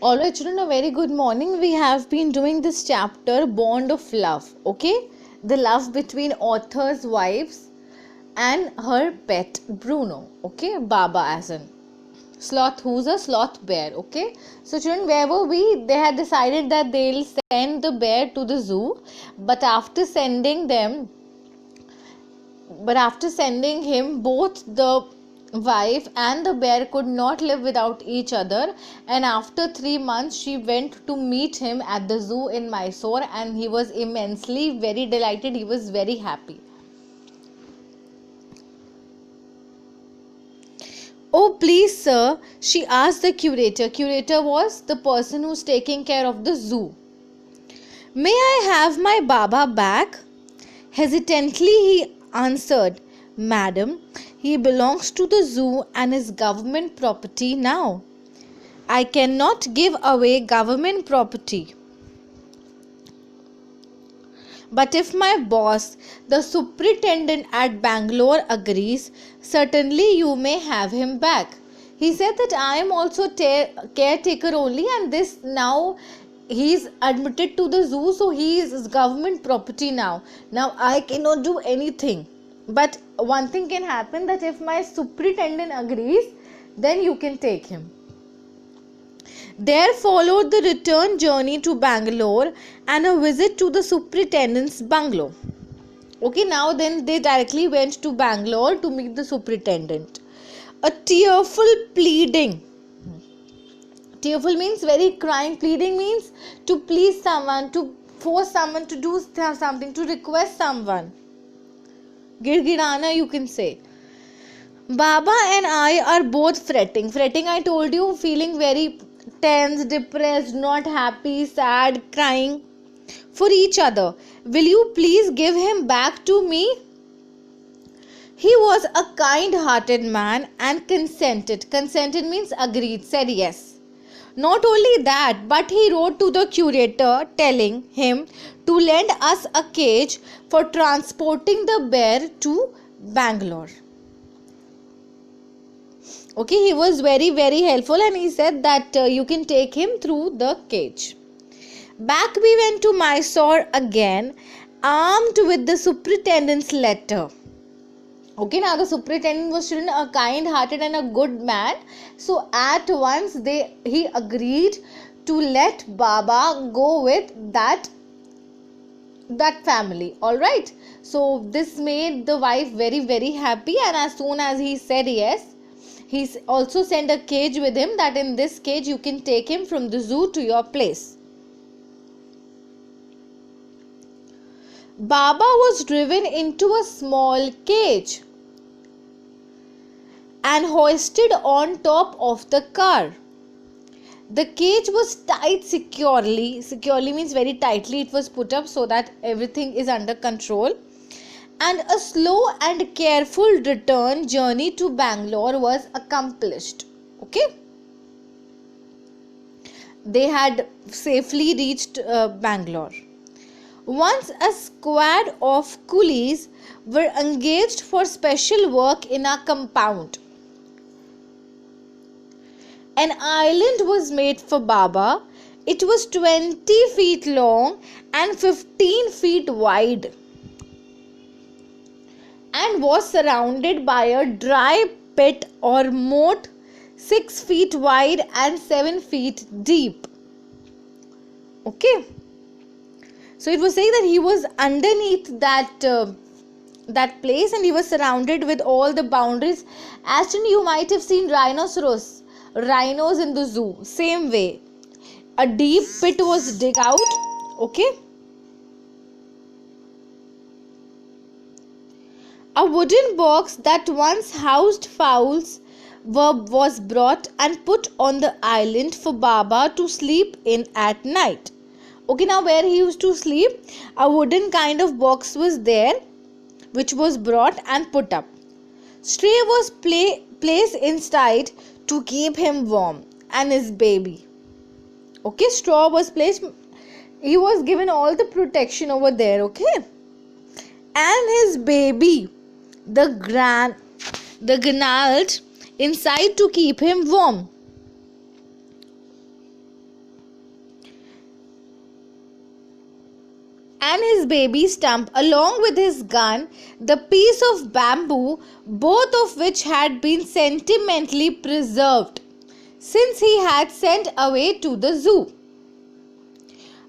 Alright, children, a very good morning. We have been doing this chapter, Bond of Love. Okay, the love between author's wives and her pet Bruno. Okay, Baba as in sloth, who's a sloth bear. Okay, so children, where were we? They had decided that they'll send the bear to the zoo, but after sending them but after sending him, both the wife and the bear could not live without each other, and after 3 months she went to meet him at the zoo in Mysore, and he was immensely very delighted. He was very happy. Oh, please, sir, she asked the curator. Curator was the person who's taking care of the zoo. May I have my Baba back? Hesitantly he answered, Madam, he belongs to the zoo and is government property now. I cannot give away government property. But if my boss, the superintendent at Bangalore, agrees, certainly you may have him back. He said that I am also caretaker only, and this now he is admitted to the zoo, so he is government property now. Now I cannot do anything. But one thing can happen, that if my superintendent agrees, then you can take him. There followed the return journey to Bangalore and a visit to the superintendent's bungalow. Okay, now then they directly went to Bangalore to meet the superintendent. A tearful pleading. Tearful means very crying. Pleading means to please someone, to force someone to do something, to request someone. Girgirana, you can say. Baba and I are both fretting. Fretting, I told you, feeling very tense, depressed, not happy, sad, crying for each other. Will you please give him back to me? He was a kind hearted man and consented. Consented means agreed, said yes. Not only that, but he wrote to the curator telling him to lend us a cage for transporting the bear to Bangalore. Okay, he was very helpful, and he said that you can take him through the cage. Back we went to Mysore again, armed with the superintendent's letter. Okay, now the superintendent was still a kind-hearted and a good man. So at once he agreed to let Baba go with that family. All right. So this made the wife very happy, and as soon as he said yes, he also sent a cage with him, that in this cage you can take him from the zoo to your place. Baba was driven into a small cage and hoisted on top of the car. The cage was tied securely. Securely means very tightly it was put up so that everything is under control. And a slow and careful return journey to Bangalore was accomplished. Okay. They had safely reached Bangalore. Once a squad of coolies were engaged for special work in a compound. An island was made for Baba. It was 20 feet long and 15 feet wide, and was surrounded by a dry pit or moat 6 feet wide and 7 feet deep. Okay. So it was saying that he was underneath that place, and he was surrounded with all the boundaries. As you might have seen rhinos in the zoo. Same way, a deep pit was dug out. Okay. A wooden box that once housed fowls was brought and put on the island for Baba to sleep in at night. Okay, now where he used to sleep, a wooden kind of box was there, which was brought and put up. Stray was placed inside to keep him warm, and his baby. Okay, straw was placed. He was given all the protection over there. Okay, and his baby, the gnarled inside to keep him warm. and his baby stump, along with his gun, the piece of bamboo, both of which had been sentimentally preserved since he had sent away to the zoo,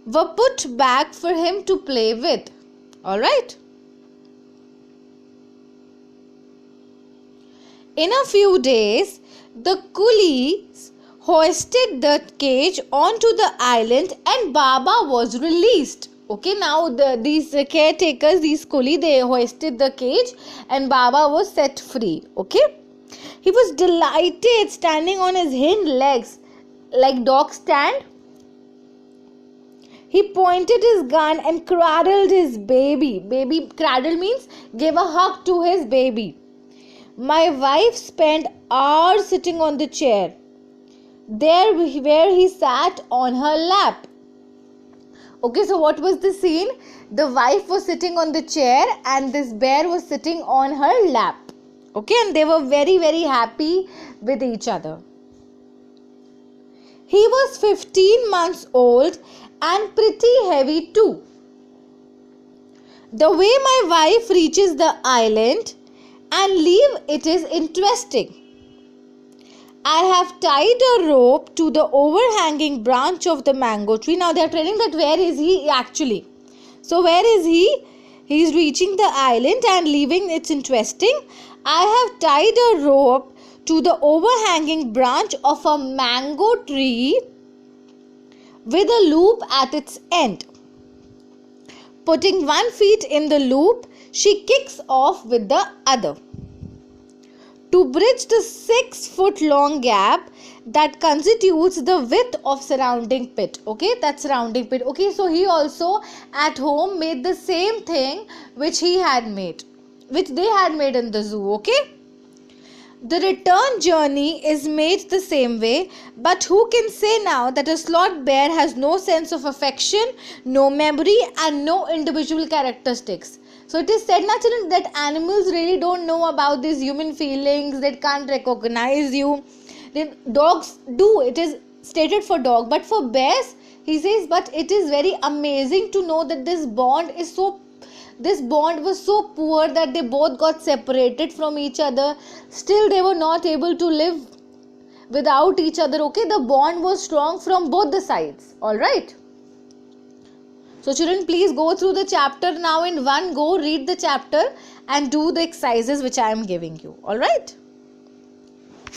were put back for him to play with. Alright. In a few days, the coolies hoisted the cage onto the island and Baba was released. Okay, now these caretakers, these coolies, they hoisted the cage and Baba was set free. Okay, he was delighted, standing on his hind legs like dogs stand. He pointed his gun and cradled his baby. Baby cradle means gave a hug to his baby. My wife spent hours sitting on the chair, there where he sat on her lap. Okay, so what was the scene? The wife was sitting on the chair and this bear was sitting on her lap. Okay, and they were very, very happy with each other. He was 15 months old and pretty heavy too. The way my wife reaches the island and leave it is interesting. I have tied a rope to the overhanging branch of the mango tree. Now they are telling that where is he actually. So where is he? He is reaching the island and leaving. It's interesting. I have tied a rope to the overhanging branch of a mango tree with a loop at its end. Putting one foot in the loop, she kicks off with the other to bridge the 6-foot long gap that constitutes the width of surrounding pit. Okay, that's surrounding pit. Okay, so he also at home made the same thing which they had made in the zoo. Okay, the return journey is made the same way, but who can say now that a sloth bear has no sense of affection, no memory and no individual characteristics? So it is said naturally that animals really don't know about these human feelings, they can't recognize you. Then dogs do, it is stated for dog, but for bears, he says, but it is very amazing to know that this bond was so poor that they both got separated from each other. Still they were not able to live without each other. Okay, the bond was strong from both the sides. Alright. So children, please go through the chapter now in one go. Read the chapter and do the exercises which I am giving you. Alright.